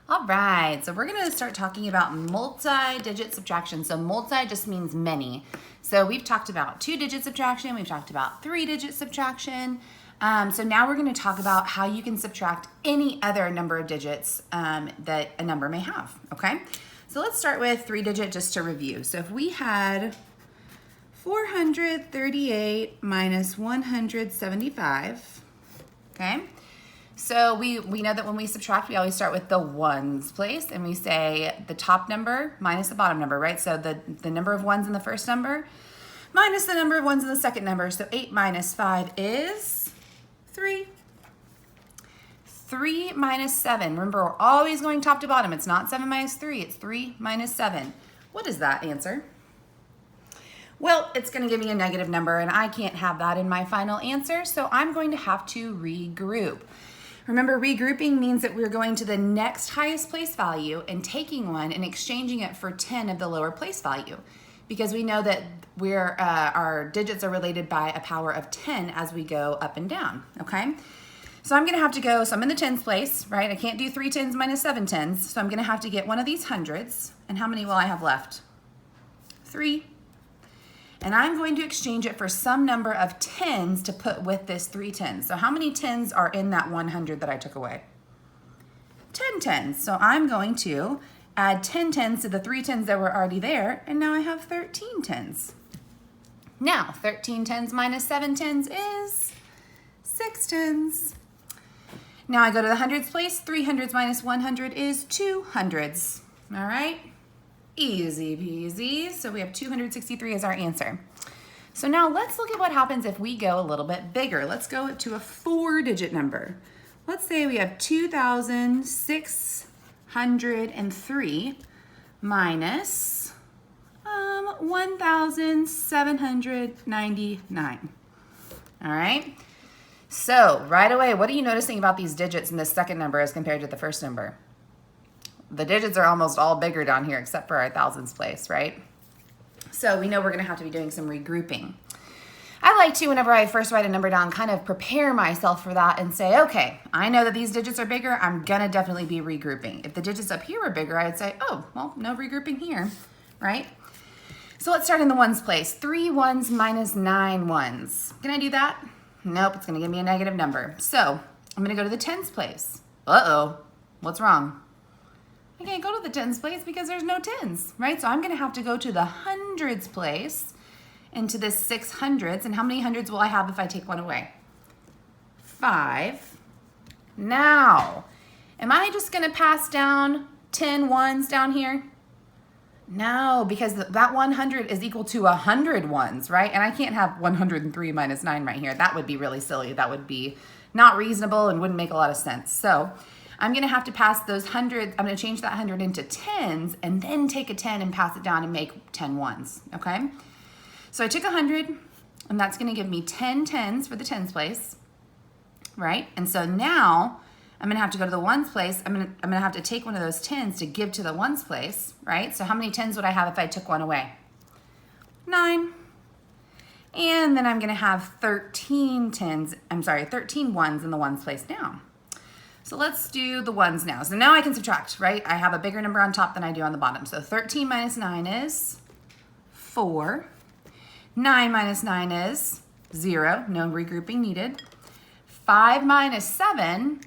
All right, so we're gonna start talking about multi-digit subtraction. So multi just means many. So we've talked about 2-digit subtraction, we've talked about 3-digit subtraction. So now we're gonna talk about how you can subtract any other number of digits that a number may have, okay? So let's start with 3-digit just to review. So if we had 438 minus 175, okay? So we know that when we subtract, we always start with the ones place, and we say the top number minus the bottom number, right? So the number of ones in the first number minus the number of ones in the second number. So 8 minus 5 is 3. 3 minus 7. Remember, we're always going top to bottom. It's not 7 minus 3. It's 3 minus 7. What is that answer? Well, it's going to give me a negative number, and I can't have that in my final answer, so I'm going to have to regroup. Remember, regrouping means that we're going to the next highest place value and taking one and exchanging it for 10 of the lower place value, because we know that our digits are related by a power of 10 as we go up and down, okay? So I'm going to have to go, so I'm in the tens place, right? I can't do 3 tens minus 7 tens, so I'm going to have to get one of these hundreds, and how many will I have left? 3. And I'm going to exchange it for some number of tens to put with this 3 tens. So how many tens are in that 100 that I took away? 10 tens. So I'm going to add 10 tens to the 3 tens that were already there, and now I have 13 tens. Now, 13 tens minus 7 tens is 6 tens. Now I go to the hundreds place. 3 hundreds minus 100 is 2 hundreds. All right? Easy peasy. So we have 263 as our answer. So now let's look at what happens if we go a little bit bigger. Let's go to a 4-digit number. Let's say we have 2,603 minus 1,799. All right. So right away, what are you noticing about these digits in this second number as compared to the first number? The digits are almost all bigger down here except for our thousands place, right? So we know we're gonna have to be doing some regrouping. I like to, whenever I first write a number down, kind of prepare myself for that and say, okay, I know that these digits are bigger, I'm gonna definitely be regrouping. If the digits up here were bigger, I'd say, oh, well, no regrouping here, right? So let's start in the ones place. 3 ones minus 9 ones. Can I do that? Nope, it's gonna give me a negative number. So I'm gonna go to the tens place. Uh-oh, what's wrong? I can't go to the tens place because there's no tens, right? So I'm gonna have to go to the hundreds place into this 600s. And how many hundreds will I have if I take one away? 5. Now, am I just gonna pass down 10 ones down here? No, because that 100 is equal to 100 ones, right? And I can't have 103 minus 9 right here. That would be really silly. That would be not reasonable and wouldn't make a lot of sense. So I'm gonna have to pass those 100, I'm gonna change that 100 into tens and then take a 10 and pass it down and make 10 ones, okay? So I took 100 and that's gonna give me 10 tens for the tens place, right? And so now I'm gonna have to go to the ones place. I'm gonna have to take one of those tens to give to the ones place, right? So how many tens would I have if I took one away? 9. And then I'm gonna have 13 ones in the ones place now. So let's do the ones now. So now I can subtract, right? I have a bigger number on top than I do on the bottom. So 13 minus 9 is 4. 9 minus 9 is 0. No regrouping needed. 5 minus 7,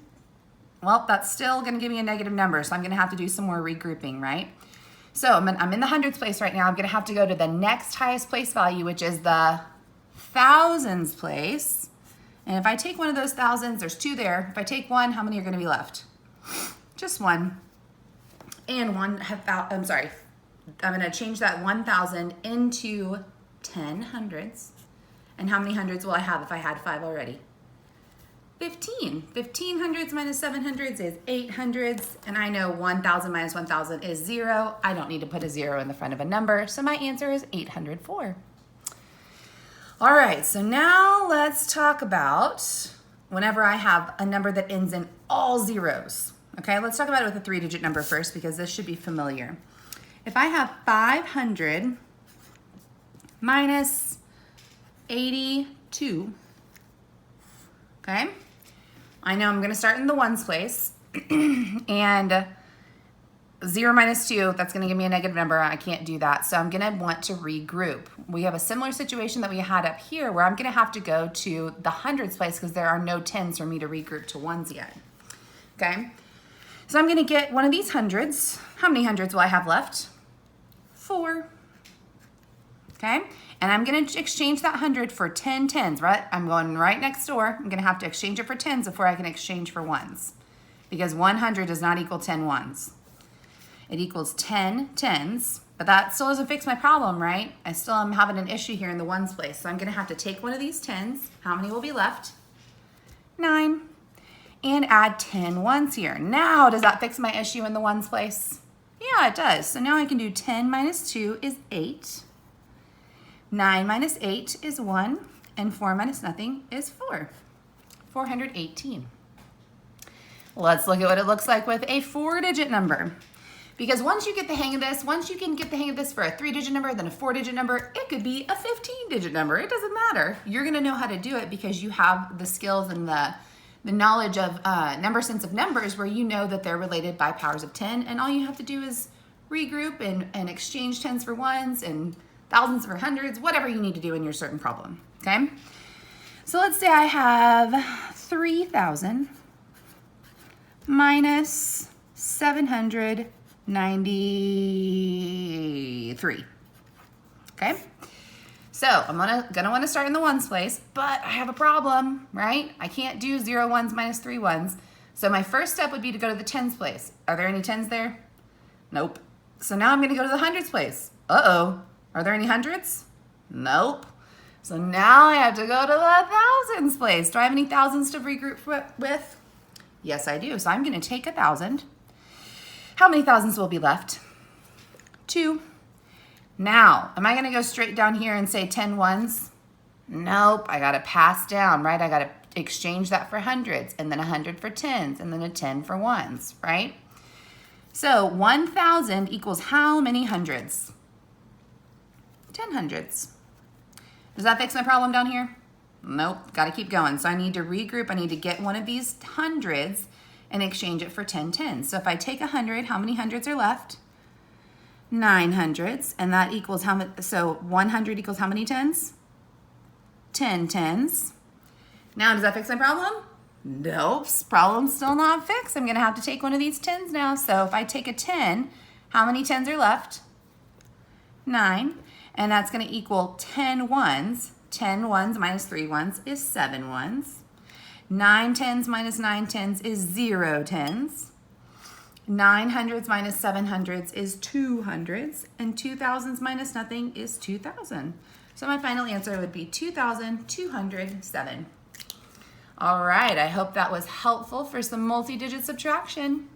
well, that's still going to give me a negative number, so I'm going to have to do some more regrouping, right? So I'm in the hundreds place right now. I'm going to have to go to the next highest place value, which is the thousands place. And if I take one of those thousands, there's 2 there. If I take 1, how many are going to be left? Just 1. And I'm going to change that 1,000 into 10 hundreds. And how many hundreds will I have if I had 5 already? 15. 15 hundreds minus 7 hundreds is 8 hundreds. And I know 1,000 minus 1,000 is 0. I don't need to put a 0 in the front of a number. So my answer is 804. All right, so now let's talk about whenever I have a number that ends in all zeros. Okay, let's talk about it with a 3-digit number first because this should be familiar. If I have 500 minus 82, okay, I know I'm gonna start in the ones place and 0 minus 2, that's going to give me a negative number. I can't do that. So I'm going to want to regroup. We have a similar situation that we had up here where I'm going to have to go to the hundreds place because there are no tens for me to regroup to ones yet. Okay. So I'm going to get one of these hundreds. How many hundreds will I have left? 4. Okay. And I'm going to exchange that 100 for 10 tens, right? I'm going right next door. I'm going to have to exchange it for tens before I can exchange for ones because 100 does not equal 10 ones. It equals 10 tens, but that still doesn't fix my problem, right? I still am having an issue here in the ones place. So I'm going to have to take one of these tens. How many will be left? 9. And add 10 ones here. Now, does that fix my issue in the ones place? Yeah, it does. So now I can do 10 minus 2 is 8. 9 minus 8 is 1. And 4 minus nothing is 4. 418. Let's look at what it looks like with a 4-digit number. Because once you get the hang of this, once you can get the hang of this for a 3-digit number, then a 4-digit number, it could be a 15-digit number. It doesn't matter. You're going to know how to do it because you have the skills and the knowledge of number sense of numbers where you know that they're related by powers of 10. And all you have to do is regroup and exchange tens for ones and thousands for hundreds, whatever you need to do in your certain problem. Okay? So let's say I have 3,000 minus 793. Okay, so I'm gonna want to start in the ones place, but I have a problem, right? I can't do 0 ones minus 3 ones. So my first step would be to go to the tens place. Are there any tens there? Nope. So now I'm gonna go to the hundreds place. Uh-oh, are there any hundreds? Nope. So now I have to go to the thousands place. Do I have any thousands to regroup with? Yes, I do. So I'm gonna take 1,000. How many thousands will be left? 2. Now, am I going to go straight down here and say 10 ones? Nope, I got to pass down, right? I got to exchange that for hundreds, and then 100 for tens, and then a 10 for ones, right? So 1,000 equals how many hundreds? 10 hundreds. Does that fix my problem down here? Nope, got to keep going. So I need to regroup. I need to get one of these hundreds and exchange it for 10 tens. So if I take 100, how many hundreds are left? 9 hundreds, and that equals how much? So 100 equals how many tens? 10 tens. Now, does that fix my problem? Nope, problem's still not fixed. I'm gonna have to take one of these tens now. So if I take a 10, how many tens are left? 9, and that's gonna equal 10 ones. 10 ones minus 3 ones is 7 ones. 9 tens minus 9 tens is 0 tens. 9 hundreds minus 7 hundreds is 2 hundreds. And 2 thousands minus nothing is 2,000. So my final answer would be 2,207. All right, I hope that was helpful for some multi-digit subtraction.